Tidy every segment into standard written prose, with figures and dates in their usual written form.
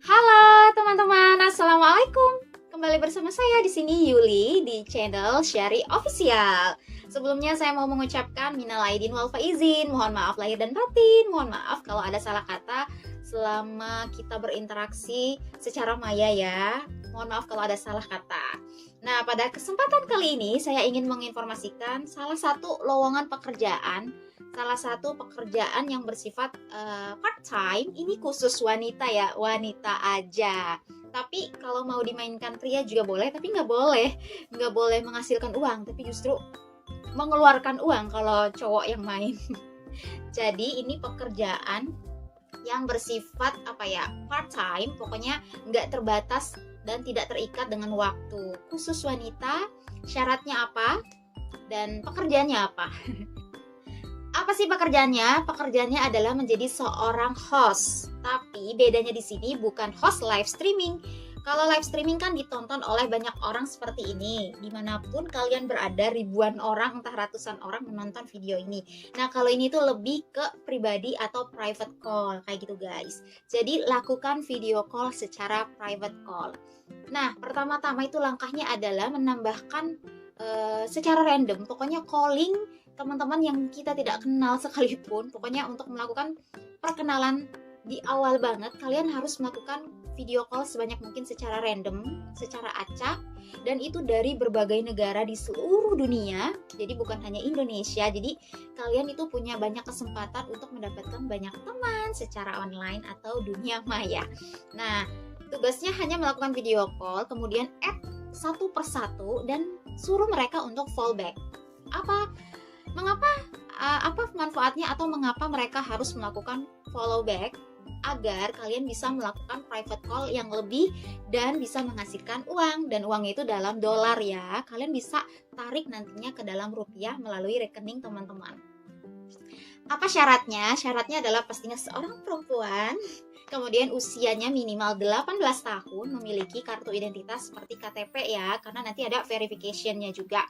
Halo teman-teman, assalamualaikum. Kembali bersama saya di sini Yuli di channel Syari Official. Sebelumnya saya mau mengucapkan minal aidin wal faizin, mohon maaf lahir dan batin, mohon maaf kalau ada salah kata selama kita berinteraksi secara maya ya. Mohon maaf kalau ada salah kata. Nah, pada kesempatan kali ini saya ingin menginformasikan salah satu lowongan pekerjaan, salah satu pekerjaan yang bersifat part time. Ini khusus wanita ya, wanita aja. Tapi kalau mau dimainkan pria juga boleh, tapi nggak boleh menghasilkan uang, tapi justru mengeluarkan uang kalau cowok yang main. Jadi ini pekerjaan yang bersifat part time, pokoknya nggak terbatas dan tidak terikat dengan waktu. Khusus wanita, syaratnya apa dan pekerjaannya apa? Apa sih pekerjaannya? Pekerjaannya adalah menjadi seorang host. Tapi bedanya di sini bukan host live streaming. Kalau live streaming kan ditonton oleh banyak orang seperti ini. Dimanapun kalian berada, ribuan orang, entah ratusan orang menonton video ini. Nah, kalau ini tuh lebih ke pribadi atau private call, kayak gitu guys. Jadi lakukan video call secara private call. Nah, pertama-tama itu langkahnya adalah menambahkan secara random, pokoknya calling teman-teman yang kita tidak kenal sekalipun. Pokoknya untuk melakukan perkenalan di awal banget, kalian harus melakukan video call sebanyak mungkin secara random, secara acak, dan itu dari berbagai negara di seluruh dunia. Jadi bukan hanya Indonesia. Jadi kalian itu punya banyak kesempatan untuk mendapatkan banyak teman secara online atau dunia maya. Nah, tugasnya hanya melakukan video call, kemudian add satu persatu dan suruh mereka untuk fallback. Apa manfaatnya atau mengapa mereka harus melakukan follow back? Agar kalian bisa melakukan private call yang lebih dan bisa menghasilkan uang, dan uang itu dalam dolar ya. Kalian bisa tarik nantinya ke dalam rupiah melalui rekening teman-teman. Apa syaratnya? Syaratnya adalah pastinya seorang perempuan, kemudian usianya minimal 18 tahun, memiliki kartu identitas seperti KTP ya, karena nanti ada verification-nya juga,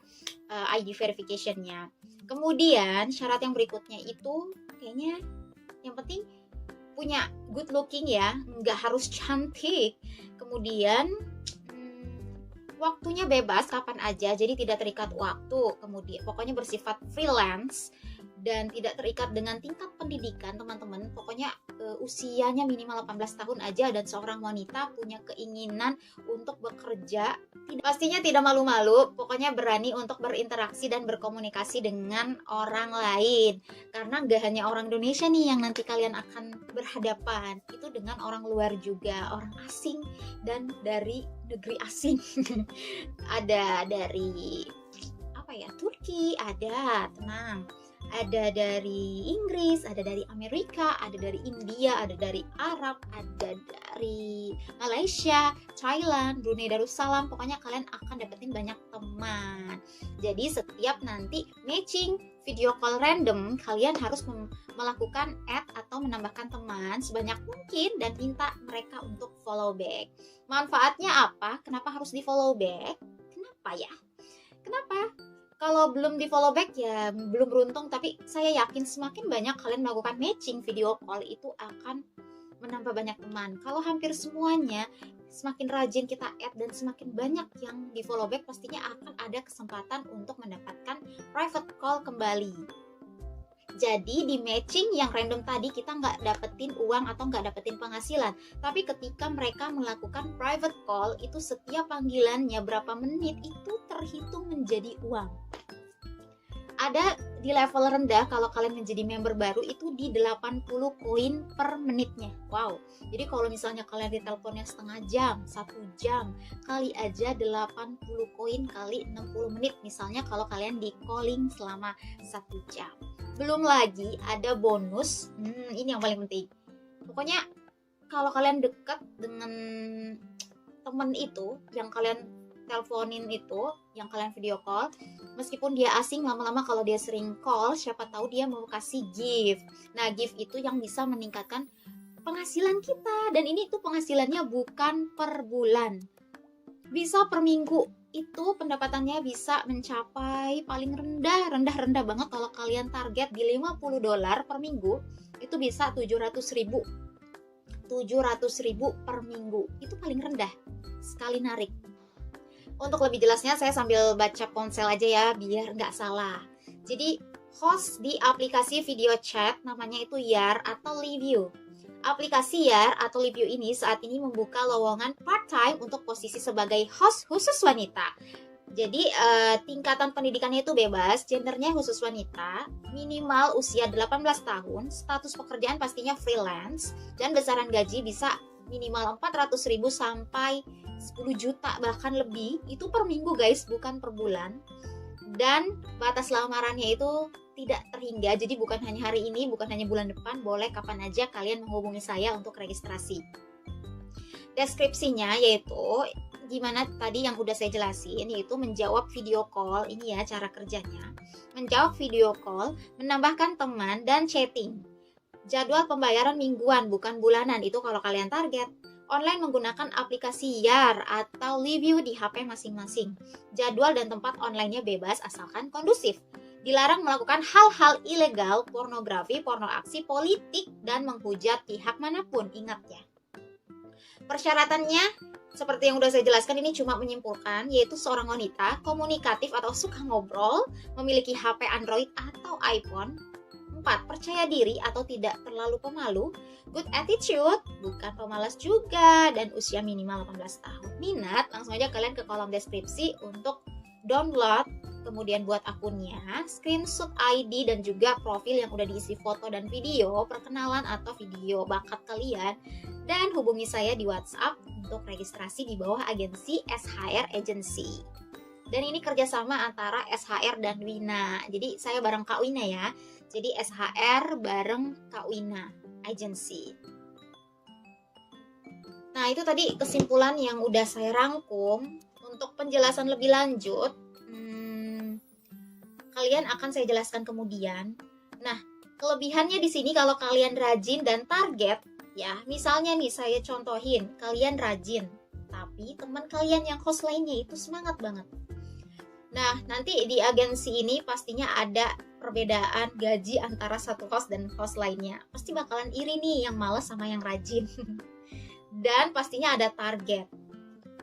ID verification-nya. Kemudian syarat yang berikutnya itu kayaknya yang penting punya good looking ya, nggak harus cantik. Kemudian waktunya bebas kapan aja, jadi tidak terikat waktu. Kemudian pokoknya bersifat freelance dan tidak terikat dengan tingkat pendidikan teman-teman. Pokoknya usianya minimal 18 tahun aja dan seorang wanita punya keinginan untuk bekerja, pastinya tidak malu-malu, pokoknya berani untuk berinteraksi dan berkomunikasi dengan orang lain. Karena gak hanya orang Indonesia nih yang nanti kalian akan berhadapan, itu dengan orang luar juga, orang asing dan dari negeri asing. Ada dari Turki, ada dari Inggris, ada dari Amerika, ada dari India, ada dari Arab, ada dari Malaysia, Thailand, Brunei Darussalam. Pokoknya kalian akan dapetin banyak teman. Jadi setiap nanti matching video call random, kalian harus melakukan add atau menambahkan teman sebanyak mungkin dan minta mereka untuk follow back. Manfaatnya apa? Kenapa harus di follow back? Kenapa? Kalau belum di follow back ya belum beruntung, tapi saya yakin semakin banyak kalian melakukan matching video call itu akan menambah banyak teman. Kalau hampir semuanya semakin rajin kita add dan semakin banyak yang di follow back, pastinya akan ada kesempatan untuk mendapatkan private call kembali. Jadi di matching yang random tadi kita nggak dapetin uang atau nggak dapetin penghasilan, tapi ketika mereka melakukan private call itu setiap panggilannya berapa menit itu terhitung menjadi uang. Ada di level rendah, kalau kalian menjadi member baru itu di 80 koin per menitnya. Wow. Jadi kalau misalnya kalian diteleponnya setengah jam, 1 jam, kali aja 80 koin kali 60 menit. Misalnya kalau kalian di calling selama 1 jam. Belum lagi ada bonus. Ini yang paling penting. Pokoknya kalau kalian dekat dengan temen itu yang kalian teleponin itu, yang kalian video call, meskipun dia asing, lama-lama kalau dia sering call, siapa tahu dia mau kasih gift. Nah, gift itu yang bisa meningkatkan penghasilan kita, dan ini tuh penghasilannya bukan per bulan, bisa per minggu. Itu pendapatannya bisa mencapai paling rendah banget kalau kalian target di $50 per minggu, itu bisa 700.000 700.000 per minggu. Itu paling rendah sekali narik. Untuk lebih jelasnya saya sambil baca ponsel aja ya biar nggak salah. Jadi host di aplikasi video chat namanya itu Yar atau Livio. Aplikasi Yar atau Livio ini saat ini membuka lowongan part-time untuk posisi sebagai host khusus wanita. Jadi tingkatan pendidikannya itu bebas, gendernya khusus wanita, minimal usia 18 tahun, status pekerjaan pastinya freelance, dan besaran gaji bisa minimal 400.000 sampai 10 juta bahkan lebih. Itu per minggu guys, bukan per bulan. Dan batas lamarannya itu tidak terhingga, jadi bukan hanya hari ini, bukan hanya bulan depan, boleh kapan aja kalian menghubungi saya untuk registrasi. Deskripsinya yaitu gimana tadi yang udah saya jelasin, yaitu menjawab video call. Ini ya cara kerjanya, menjawab video call, menambahkan teman, dan chatting. Jadwal pembayaran mingguan bukan bulanan, itu kalau kalian target. Online menggunakan aplikasi Yar atau Livio di HP masing-masing. Jadwal dan tempat online-nya bebas asalkan kondusif. Dilarang melakukan hal-hal ilegal, pornografi, porno aksi, politik, dan menghujat pihak manapun. Ingat ya. Persyaratannya, seperti yang udah saya jelaskan, ini cuma menyimpulkan, yaitu seorang wanita, komunikatif atau suka ngobrol, memiliki HP Android atau iPhone. 4. Percaya diri atau tidak terlalu pemalu, good attitude, bukan pemalas juga, dan usia minimal 18 tahun. Minat, langsung aja kalian ke kolom deskripsi untuk download, kemudian buat akunnya, screenshot ID dan juga profil yang udah diisi foto dan video, perkenalan atau video bakat kalian, dan hubungi saya di WhatsApp untuk registrasi di bawah agensi SHR Agency. Dan ini kerjasama antara SHR dan Wina. Jadi saya bareng Kak Wina ya. Jadi SHR bareng Kak Wina Agency. Nah itu tadi kesimpulan yang udah saya rangkum. Untuk penjelasan lebih lanjut, kalian akan saya jelaskan kemudian. Nah kelebihannya di sini kalau kalian rajin dan target, ya misalnya nih saya contohin, kalian rajin, tapi teman kalian yang host lainnya itu semangat banget. Nah, nanti di agensi ini pastinya ada perbedaan gaji antara satu host dan host lainnya. Pasti bakalan iri nih yang malas sama yang rajin. Dan pastinya ada target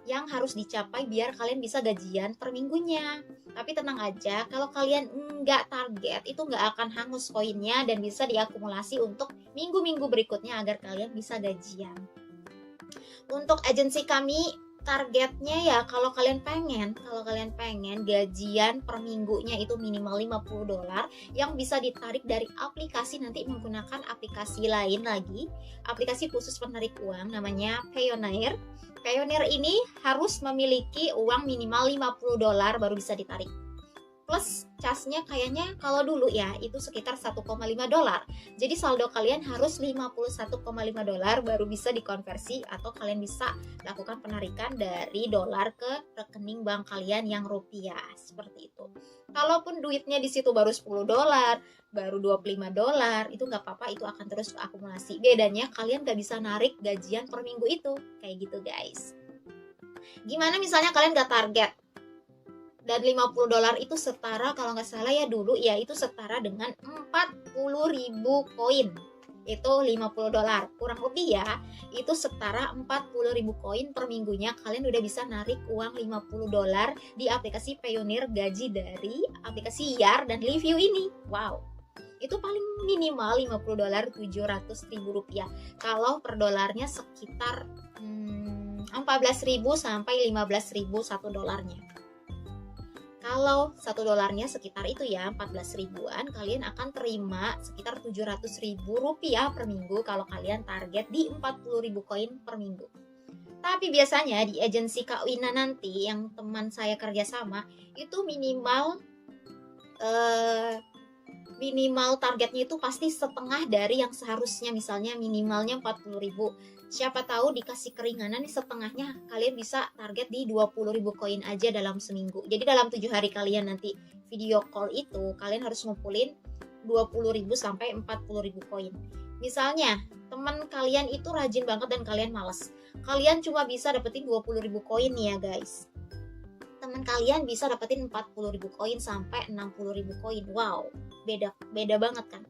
yang harus dicapai biar kalian bisa gajian per minggunya. Tapi tenang aja, kalau kalian nggak target, itu nggak akan hangus koinnya dan bisa diakumulasi untuk minggu-minggu berikutnya agar kalian bisa gajian. Untuk agensi kami, targetnya ya kalau kalian pengen gajian per minggunya itu minimal $50 yang bisa ditarik dari aplikasi, nanti menggunakan aplikasi lain lagi, aplikasi khusus penarik uang namanya Payoneer. Payoneer ini harus memiliki uang minimal $50 baru bisa ditarik. Plus casnya kayaknya kalau dulu ya itu sekitar $1,5. Jadi saldo kalian harus $51,5 baru bisa dikonversi atau kalian bisa lakukan penarikan dari dolar ke rekening bank kalian yang rupiah. Seperti itu. Kalaupun duitnya di situ baru $10, baru $25, itu nggak apa-apa, itu akan terus akumulasi. Bedanya kalian nggak bisa narik gajian per minggu itu. Kayak gitu guys. Gimana misalnya kalian nggak target? Dan $50 itu setara, kalau nggak salah ya dulu ya, itu setara dengan 40.000 koin. Itu $50. Kurang lebih ya, itu setara 40.000 koin per minggunya. Kalian udah bisa narik uang $50 di aplikasi Payoneer gaji dari aplikasi Yar dan Livio ini. Wow. Itu paling minimal $50, $700.000. Kalau per dolarnya sekitar 14.000 sampai 15.000 satu dolarnya. Kalau $1 sekitar itu ya 14 ribuan, kalian akan terima sekitar $700.000 per minggu kalau kalian target di 40.000 koin per minggu. Tapi biasanya di agensi Kak Wina nanti yang teman saya kerjasama itu minimal targetnya itu pasti setengah dari yang seharusnya, misalnya minimalnya 40.000. Siapa tahu dikasih keringanan nih setengahnya, kalian bisa target di 20.000 koin aja dalam seminggu. Jadi dalam 7 hari kalian nanti video call itu, kalian harus ngumpulin 20.000 sampai 40.000 koin. Misalnya teman kalian itu rajin banget dan kalian malas, kalian cuma bisa dapetin 20.000 koin nih ya guys. Teman kalian bisa dapetin 40.000 koin sampai 60.000 koin. Wow, beda banget kan.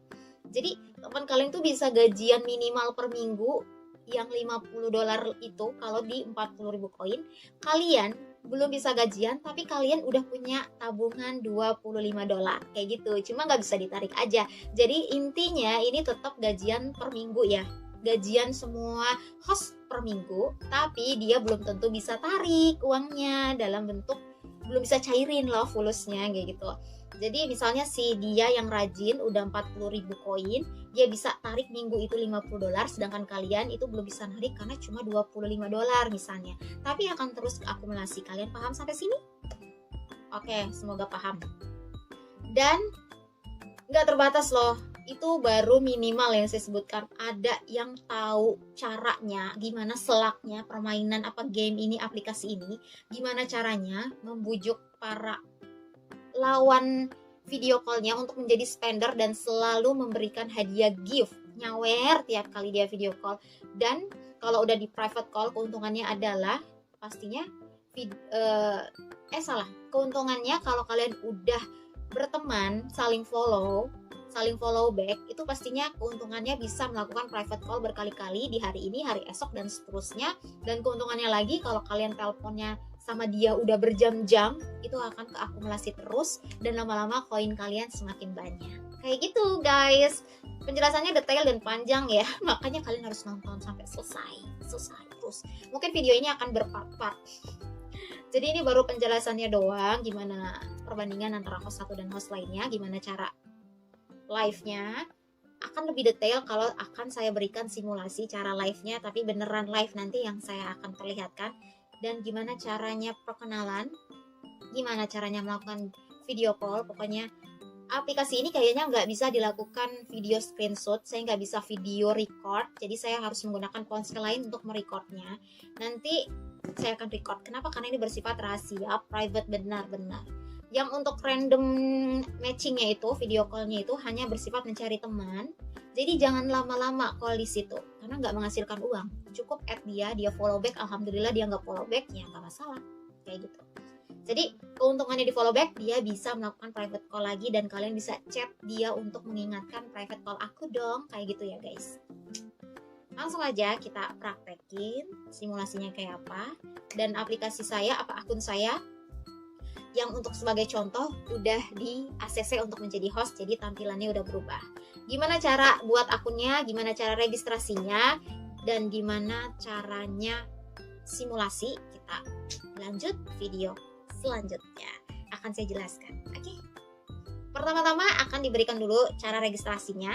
Jadi teman kalian tuh bisa gajian minimal per minggu yang $50 itu, kalau di 40.000 koin, kalian belum bisa gajian tapi kalian udah punya tabungan $25 kayak gitu. Cuma nggak bisa ditarik aja. Jadi intinya ini tetap gajian per minggu ya, gajian semua host per minggu, tapi dia belum tentu bisa tarik uangnya dalam bentuk, belum bisa cairin loh fulusnya kayak gitu. Jadi misalnya si dia yang rajin udah 40.000 koin, dia bisa tarik minggu itu $50, sedangkan kalian itu belum bisa narik karena cuma $25 misalnya. Tapi akan terus akumulasi. Kalian paham sampai sini? Oke, semoga paham. Dan nggak terbatas loh, itu baru minimal yang saya sebutkan. Ada yang tahu caranya, gimana selaknya permainan apa game ini, aplikasi ini, gimana caranya membujuk para lawan video callnya untuk menjadi spender dan selalu memberikan hadiah gift nyawer tiap kali dia video call. Dan kalau udah di private call, keuntungannya adalah pastinya keuntungannya kalau kalian udah berteman, saling follow back, itu pastinya keuntungannya bisa melakukan private call berkali-kali di hari ini, hari esok, dan seterusnya. Dan keuntungannya lagi kalau kalian teleponnya sama dia udah berjam-jam, itu akan keakumulasi terus dan lama-lama koin kalian semakin banyak. Kayak gitu guys. Penjelasannya detail dan panjang ya, makanya kalian harus nonton sampai selesai terus. Mungkin video ini akan berpart-part. Jadi ini baru penjelasannya doang, gimana perbandingan antara host satu dan host lainnya, gimana cara live-nya. Akan lebih detail kalau akan saya berikan simulasi cara live-nya, tapi beneran live nanti yang saya akan perlihatkan. Dan gimana caranya perkenalan, gimana caranya melakukan video call. Pokoknya aplikasi ini kayaknya nggak bisa dilakukan video screenshot, saya nggak bisa video record, jadi saya harus menggunakan ponsel lain untuk merecordnya. Nanti saya akan record. Kenapa? Karena ini bersifat rahasia, private benar-benar. Yang untuk random matchingnya itu, video callnya itu hanya bersifat mencari teman. Jadi jangan lama-lama call di situ, karena nggak menghasilkan uang. Cukup add dia follow back. Alhamdulillah dia nggak follow back, ya nggak masalah. Kayak gitu. Jadi keuntungannya di follow back, dia bisa melakukan private call lagi dan kalian bisa chat dia untuk mengingatkan private call aku dong, kayak gitu ya guys. Langsung aja kita praktekin simulasinya kayak apa. Dan aplikasi saya, akun saya yang untuk sebagai contoh udah di ACC untuk menjadi host, jadi tampilannya udah berubah. Gimana cara buat akunnya, gimana cara registrasinya, dan gimana caranya simulasi, kita lanjut video selanjutnya akan saya jelaskan. Oke. Pertama-tama akan diberikan dulu cara registrasinya.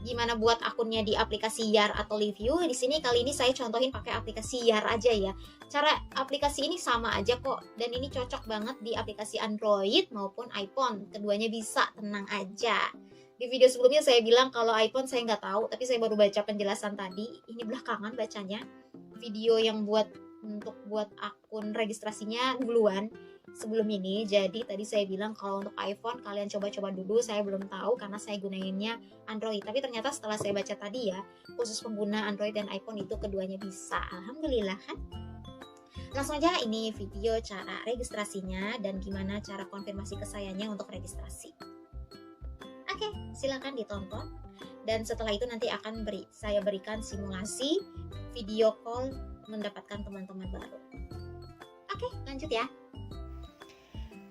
Gimana buat akunnya di aplikasi Yar atau Live.You. Di sini kali ini saya contohin pakai aplikasi Yar aja ya. Cara aplikasi ini sama aja kok, dan ini cocok banget di aplikasi Android maupun iPhone. Keduanya bisa, tenang aja. Di video sebelumnya saya bilang kalau iPhone saya nggak tahu, tapi saya baru baca penjelasan tadi. Ini belakangan bacanya. Video yang buat akun registrasinya duluan sebelum ini. Jadi tadi saya bilang kalau untuk iPhone kalian coba-coba dulu, saya belum tahu karena saya gunainnya Android. Tapi ternyata setelah saya baca tadi ya, khusus pengguna Android dan iPhone itu keduanya bisa. Alhamdulillah kan. Langsung aja, ini video cara registrasinya dan gimana cara konfirmasi ke sayanya untuk registrasi. Oke, silakan ditonton. Dan setelah itu nanti akan saya berikan simulasi video call mendapatkan teman-teman baru. Oke, lanjut ya.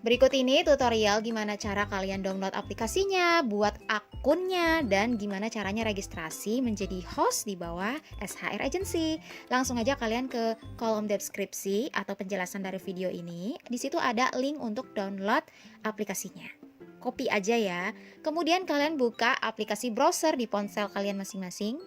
Berikut ini tutorial gimana cara kalian download aplikasinya, buat akunnya, dan gimana caranya registrasi menjadi host di bawah SHR Agency. Langsung aja kalian ke kolom deskripsi atau penjelasan dari video ini. Di situ ada link untuk download aplikasinya. Copy aja ya. Kemudian kalian buka aplikasi browser di ponsel kalian masing-masing.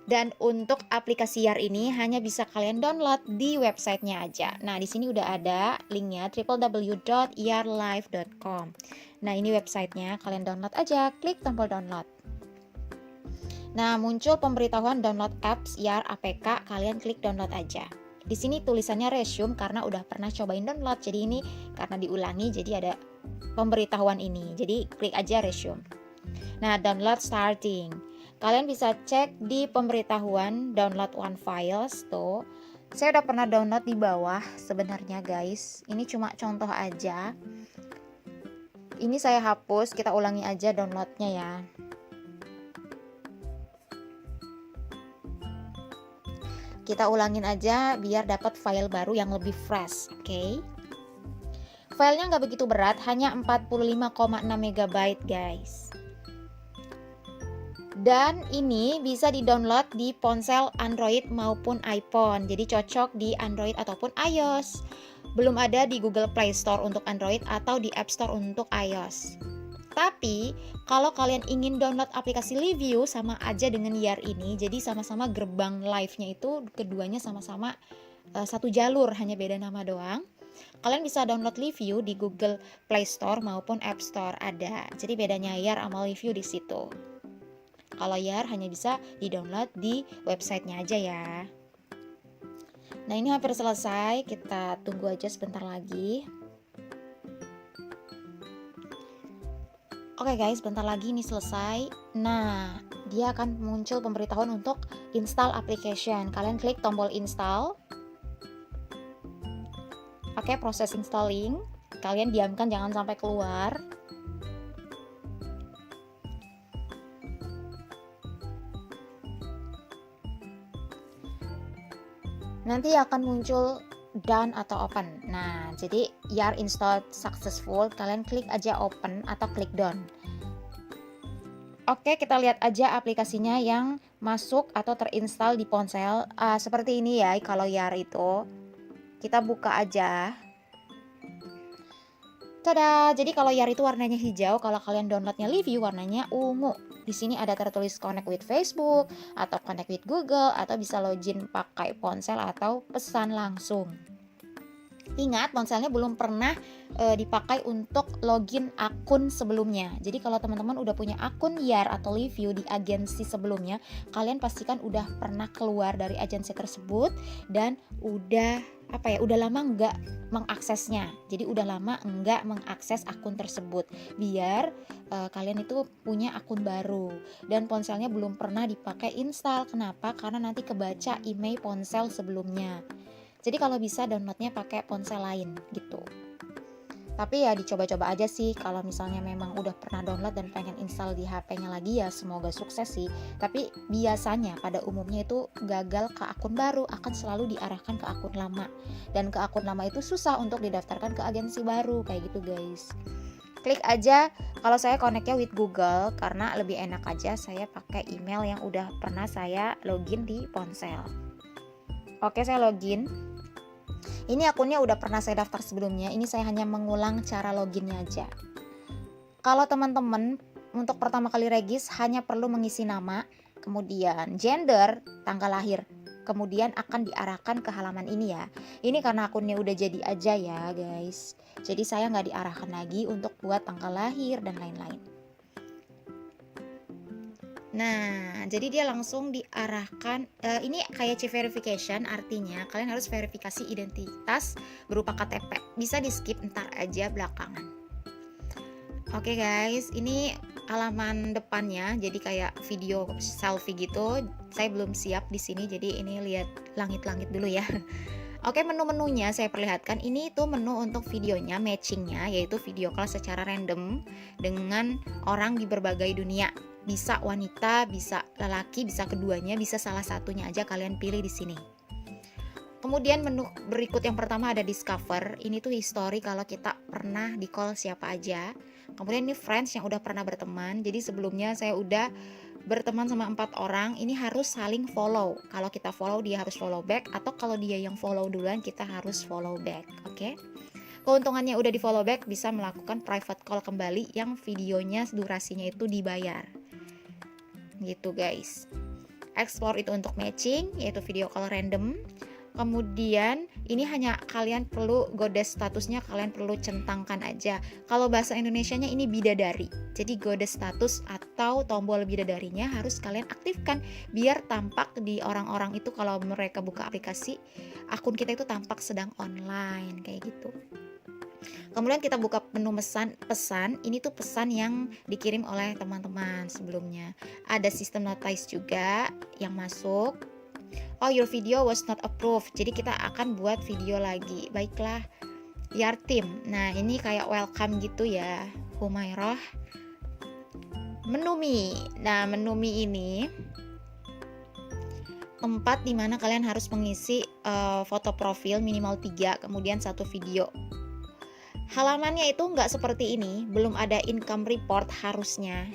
Dan untuk aplikasi Yar ini hanya bisa kalian download di websitenya aja. Nah, di sini udah ada linknya www.yarlive.com. Nah, ini websitenya, kalian download aja, klik tombol download. Nah, muncul pemberitahuan download apps Yar APK, kalian klik download aja. Di sini tulisannya resume karena udah pernah cobain download. Jadi ini karena diulangi, jadi ada pemberitahuan ini. Jadi klik aja resume. Nah, download starting. Kalian bisa cek di pemberitahuan download one files tuh. Saya udah pernah download di bawah sebenarnya guys. Ini cuma contoh aja. Ini saya hapus, kita ulangi aja downloadnya ya. Kita ulangin aja biar dapat file baru yang lebih fresh, oke? Filenya nggak begitu berat, hanya 45,6 MB guys. Dan ini bisa di-download di ponsel Android maupun iPhone. Jadi cocok di Android ataupun iOS. Belum ada di Google Play Store untuk Android atau di App Store untuk iOS. Tapi kalau kalian ingin download aplikasi Livio sama aja dengan Yar ini. Jadi sama-sama gerbang live-nya itu keduanya sama-sama satu jalur, hanya beda nama doang. Kalian bisa download Livio di Google Play Store maupun App Store ada. Jadi bedanya Yar sama Livio di situ. Kalau Yar hanya bisa di-download di websitenya aja ya. Nah ini hampir selesai, kita tunggu aja sebentar lagi. Oke guys, bentar lagi ini selesai. Nah, dia akan muncul pemberitahuan untuk install application. Kalian klik tombol install. Oke, proses installing. Kalian diamkan, jangan sampai keluar. Nanti akan muncul done atau open. Nah, jadi Yar installed successful, kalian klik aja open atau klik done. Oke, kita lihat aja aplikasinya yang masuk atau terinstall di ponsel. Seperti ini ya, kalau Yar itu. Kita buka aja. Tada! Jadi kalau Yar itu warnanya hijau, kalau kalian downloadnya Livio warnanya ungu. Di sini ada tertulis connect with Facebook atau connect with Google atau bisa login pakai ponsel atau pesan langsung. Ingat, ponselnya belum pernah dipakai untuk login akun sebelumnya. Jadi kalau teman-teman udah punya akun Yar atau Livio di agensi sebelumnya, kalian pastikan udah pernah keluar dari agensi tersebut dan udah lama nggak mengaksesnya. Jadi udah lama nggak mengakses akun tersebut. Biar kalian itu punya akun baru dan ponselnya belum pernah dipakai install. Kenapa? Karena nanti kebaca email ponsel sebelumnya. Jadi kalau bisa downloadnya pakai ponsel lain gitu. Tapi ya dicoba-coba aja sih. Kalau misalnya memang udah pernah download dan pengen install di HP-nya lagi ya semoga sukses sih. Tapi biasanya pada umumnya itu gagal ke akun baru akan selalu diarahkan ke akun lama. Dan ke akun lama itu susah untuk didaftarkan ke agensi baru kayak gitu guys. Klik aja, kalau saya connect-nya with Google karena lebih enak aja saya pakai email yang udah pernah saya login di ponsel. Oke, saya login. Ini akunnya udah pernah saya daftar sebelumnya. Ini saya hanya mengulang cara loginnya aja. Kalau teman-teman untuk pertama kali regis hanya perlu mengisi nama, kemudian gender, tanggal lahir. Kemudian akan diarahkan ke halaman ini ya. Ini karena akunnya udah jadi aja ya guys. Jadi saya nggak diarahkan lagi untuk buat tanggal lahir dan lain-lain. Nah, jadi dia langsung diarahkan. Ini kayak verification, artinya kalian harus verifikasi identitas berupa KTP. Bisa di skip ntar aja belakangan. Oke guys, ini halaman depannya. Jadi kayak video selfie gitu. Saya belum siap di sini, jadi ini lihat langit-langit dulu ya. Oke, menu-menunya saya perlihatkan. Ini tuh menu untuk videonya, matchingnya, yaitu video call secara random dengan orang di berbagai dunia. Bisa wanita, bisa lelaki, bisa keduanya, bisa salah satunya aja kalian pilih di sini. Kemudian menu berikut yang pertama ada discover. Ini tuh history kalau kita pernah di call siapa aja. Kemudian ini friends yang udah pernah berteman. Jadi sebelumnya saya udah berteman sama 4 orang. Ini harus saling follow. Kalau kita follow dia harus follow back, atau kalau dia yang follow duluan kita harus follow back. Oke? Keuntungannya udah di follow back, bisa melakukan private call kembali yang videonya durasinya itu dibayar. Gitu guys. Explore itu untuk matching, yaitu video call random. Kemudian ini hanya kalian perlu goddess statusnya, kalian perlu centangkan aja. Kalau bahasa Indonesianya ini bidadari. Jadi goddess status atau tombol bidadarinya harus kalian aktifkan biar tampak di orang-orang itu kalau mereka buka aplikasi, akun kita itu tampak sedang online kayak gitu. Kemudian kita buka menu pesan. Ini tuh pesan yang dikirim oleh teman-teman sebelumnya. Ada sistem notice juga yang masuk. Oh, your video was not approved. Jadi kita akan buat video lagi. Baiklah, Yar team. Nah, ini kayak welcome gitu ya. Humairah. Menu Mi. Nah, menu Mi ini tempat di mana kalian harus mengisi foto profil minimal 3, kemudian 1 video. Halamannya itu nggak seperti ini, belum ada income report harusnya.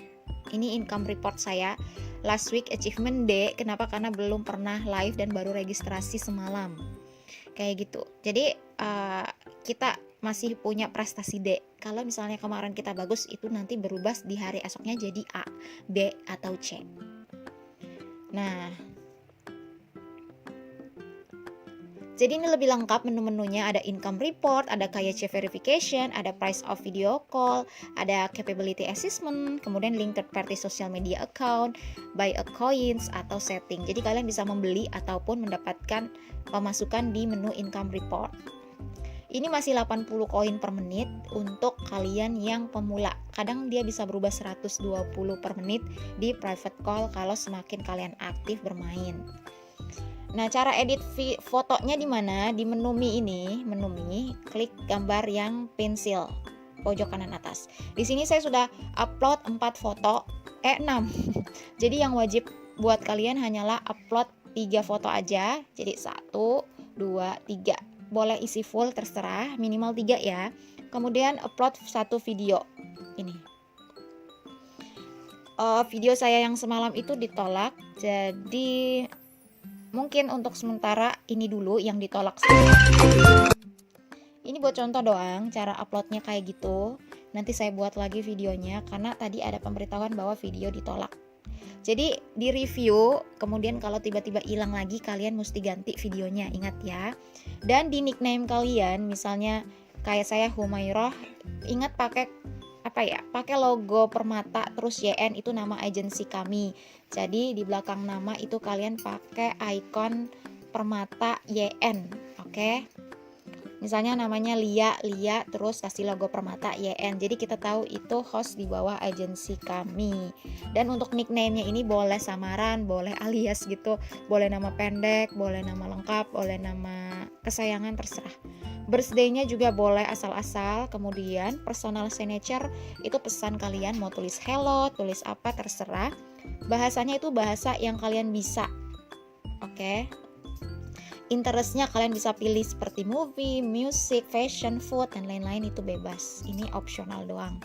Ini income report saya last week achievement day. Kenapa? Karena belum pernah live dan baru registrasi semalam. Kayak gitu. Jadi kita masih punya prestasi D. Kalau misalnya kemarin kita bagus, itu nanti berubah di hari esoknya jadi A, B, atau C. Nah, jadi ini lebih lengkap menu-menunya, ada income report, ada KYC verification, ada price of video call, ada capability assessment, kemudian link third party social media account, buy a coins, atau setting. Jadi kalian bisa membeli ataupun mendapatkan pemasukan di menu income report. Ini masih 80 koin per menit untuk kalian yang pemula. Kadang dia bisa berubah 120 per menit di private call kalau semakin kalian aktif bermain. Nah, cara edit fotonya di mana? Di menu Mi ini, menu Mi, klik gambar yang pensil pojok kanan atas. Di sini saya sudah upload 4 foto, 6. Jadi yang wajib buat kalian hanyalah upload 3 foto aja. Jadi 1, 2, 3. Boleh isi full terserah, minimal 3 ya. Kemudian upload 1 video. Ini. Video saya yang semalam itu ditolak. Jadi mungkin untuk sementara ini dulu yang ditolak. Ini buat contoh doang, cara uploadnya kayak gitu. Nanti saya buat lagi videonya karena tadi ada pemberitahuan bahwa video ditolak. Jadi di review, kemudian kalau tiba-tiba hilang lagi, kalian mesti ganti videonya, ingat ya. Dan di nickname kalian, misalnya kayak saya Humairah, ingat pakai pakai logo permata terus YN, itu nama agensi kami. Jadi di belakang nama itu kalian pakai icon permata YN, oke? Misalnya namanya Lia terus kasih logo permata YN. Jadi kita tahu itu host di bawah agensi kami. Dan untuk nickname-nya ini boleh samaran, boleh alias gitu, boleh nama pendek, boleh nama lengkap, boleh nama kesayangan, terserah. Birthday-nya juga boleh asal-asal. Kemudian personal signature itu pesan kalian mau tulis hello, tulis apa, terserah. Bahasanya itu bahasa yang kalian bisa. Oke. Interestnya kalian bisa pilih seperti movie, music, fashion, food, dan lain-lain, itu bebas. Ini opsional doang.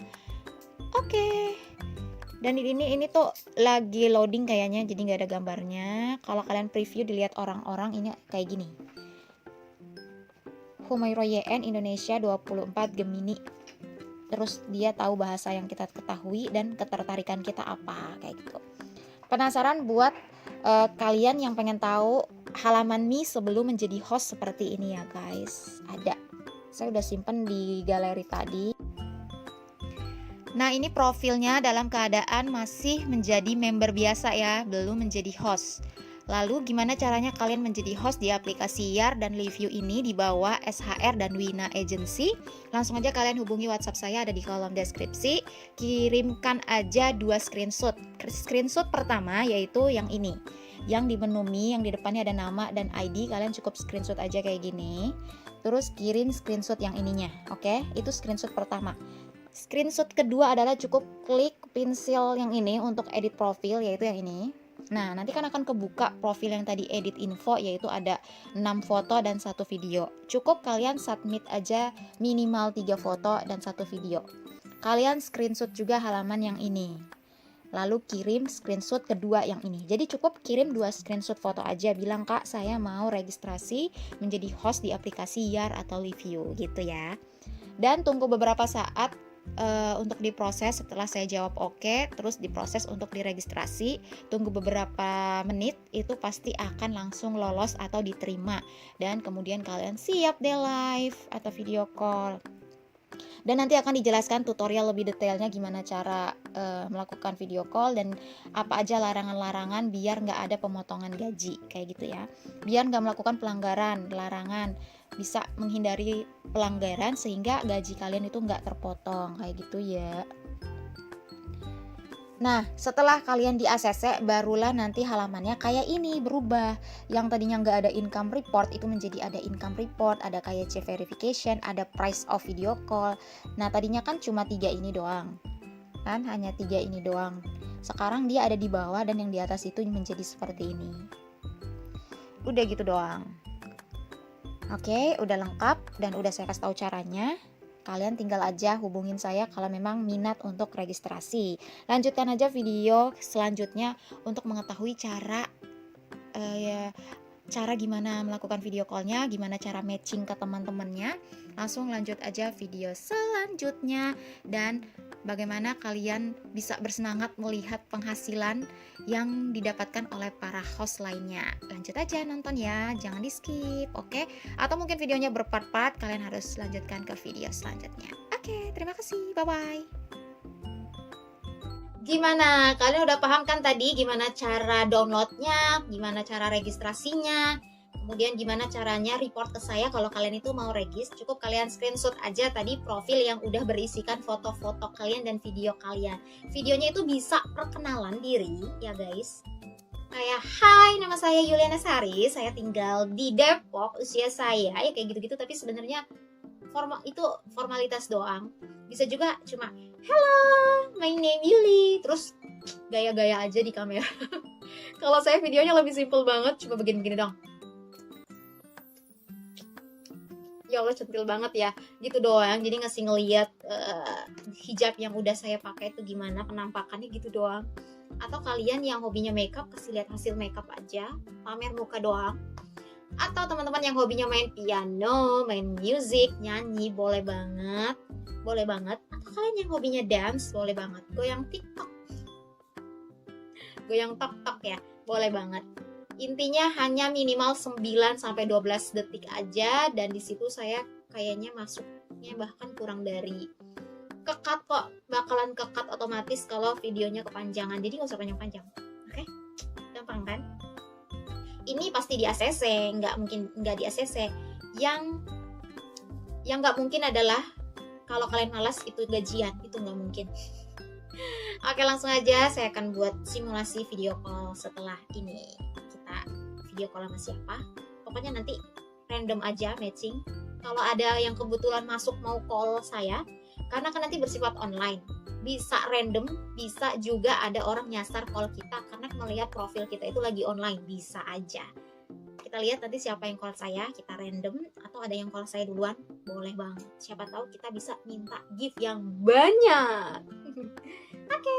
Oke. Dan ini tuh lagi loading kayaknya, jadi nggak ada gambarnya. Kalau kalian preview dilihat orang-orang ini kayak gini. Humairah YN Indonesia 24 Gemini. Terus dia tahu bahasa yang kita ketahui dan ketertarikan kita apa, kayak gitu. Penasaran buat kalian yang pengen tahu halaman Mi sebelum menjadi host seperti ini ya guys, ada. Saya udah simpen di galeri tadi. Nah, ini profilnya dalam keadaan masih menjadi member biasa ya, belum menjadi host. Lalu gimana caranya kalian menjadi host di aplikasi YAR dan Review ini di bawah SHR dan Wina Agency? Langsung aja kalian hubungi WhatsApp saya, ada di kolom deskripsi. Kirimkan aja 2 screenshot. Screenshot pertama yaitu yang ini, yang di menu Mi, yang di depannya ada nama dan ID. Kalian cukup screenshot aja kayak gini. Terus kirim screenshot yang ininya, oke? Itu screenshot pertama. Screenshot kedua adalah cukup klik pensil yang ini untuk edit profil, yaitu yang ini. Nah, nanti kan akan kebuka profil yang tadi edit info, yaitu ada 6 foto dan 1 video. Cukup kalian submit aja minimal 3 foto dan 1 video. Kalian screenshot juga halaman yang ini. Lalu kirim screenshot kedua yang ini. Jadi cukup kirim 2 screenshot foto aja. Bilang, "Kak, saya mau registrasi menjadi host di aplikasi YAR atau Review," gitu ya. Dan tunggu beberapa saat untuk diproses. Setelah saya jawab oke, terus diproses untuk diregistrasi. Tunggu beberapa menit, itu pasti akan langsung lolos atau diterima. Dan kemudian kalian siap deh live atau video call. Dan nanti akan dijelaskan tutorial lebih detailnya gimana cara melakukan video call dan apa aja larangan-larangan biar nggak ada pemotongan gaji, kayak gitu ya. Biar nggak melakukan pelanggaran, larangan, bisa menghindari pelanggaran sehingga gaji kalian itu nggak terpotong, kayak gitu ya. Nah, setelah kalian di ACC, barulah nanti halamannya kayak ini berubah. Yang tadinya nggak ada income report, itu menjadi ada income report, ada KYC verification, ada price of video call. Nah, tadinya kan cuma 3 ini doang. Kan hanya 3 ini doang. Sekarang dia ada di bawah dan yang di atas itu menjadi seperti ini. Udah gitu doang. Oke, udah lengkap dan udah saya kasih tahu caranya. Kalian tinggal aja hubungin saya kalau memang minat untuk registrasi. Lanjutkan aja video selanjutnya untuk mengetahui cara gimana melakukan video callnya, gimana cara matching ke teman-temannya. Langsung lanjut aja video selanjutnya, dan bagaimana kalian bisa bersemangat melihat penghasilan yang didapatkan oleh para host lainnya. Lanjut aja nonton ya, jangan di skip, oke? Atau mungkin videonya berpart-part, kalian harus lanjutkan ke video selanjutnya. Oke, terima kasih, bye-bye. Gimana? Kalian udah paham kan tadi gimana cara downloadnya, gimana cara registrasinya, kemudian gimana caranya report ke saya kalau kalian itu mau regis. Cukup kalian screenshot aja tadi profil yang udah berisikan foto-foto kalian dan video kalian. Videonya itu bisa perkenalan diri ya guys. Kayak, hai, nama saya Yuliana Sari, saya tinggal di Depok, usia saya ya kayak gitu-gitu, tapi sebenarnya itu formalitas doang. Bisa juga cuma hello, my name Yuli, terus gaya-gaya aja di kamera. Kalau saya videonya lebih simple banget, cuma begini-begini dong. Ya Allah, centil banget ya, gitu doang. Jadi ngasih ngeliat hijab yang udah saya pakai itu gimana penampakannya, gitu doang. Atau kalian yang hobinya makeup, kasih lihat hasil makeup aja, pamer muka doang. Atau teman-teman yang hobinya main piano, main musik, nyanyi, boleh banget, boleh banget. Atau kalian yang hobinya dance, boleh banget. Goyang TikTok, goyang tok-tok ya, boleh banget. Intinya hanya minimal 9-12 detik aja, dan di situ saya kayaknya masuknya bahkan kurang dari kekat kok, bakalan kekat otomatis kalau videonya kepanjangan. Jadi nggak usah panjang-panjang, oke? Gampang kan? Ini pasti di ACC, nggak mungkin nggak di ACC. Yang nggak mungkin adalah kalau kalian malas itu gajian, itu nggak mungkin. Oke, langsung aja saya akan buat simulasi video call setelah ini. Kita video call sama siapa? Pokoknya nanti random aja matching. Kalau ada yang kebetulan masuk mau call saya, karena kan nanti bersifat online, bisa random, bisa juga ada orang nyasar call kita karena melihat profil kita itu lagi online, bisa aja. Kita lihat nanti siapa yang call saya, kita random, atau ada yang call saya duluan, boleh banget. Siapa tahu kita bisa minta gift yang banyak. Oke.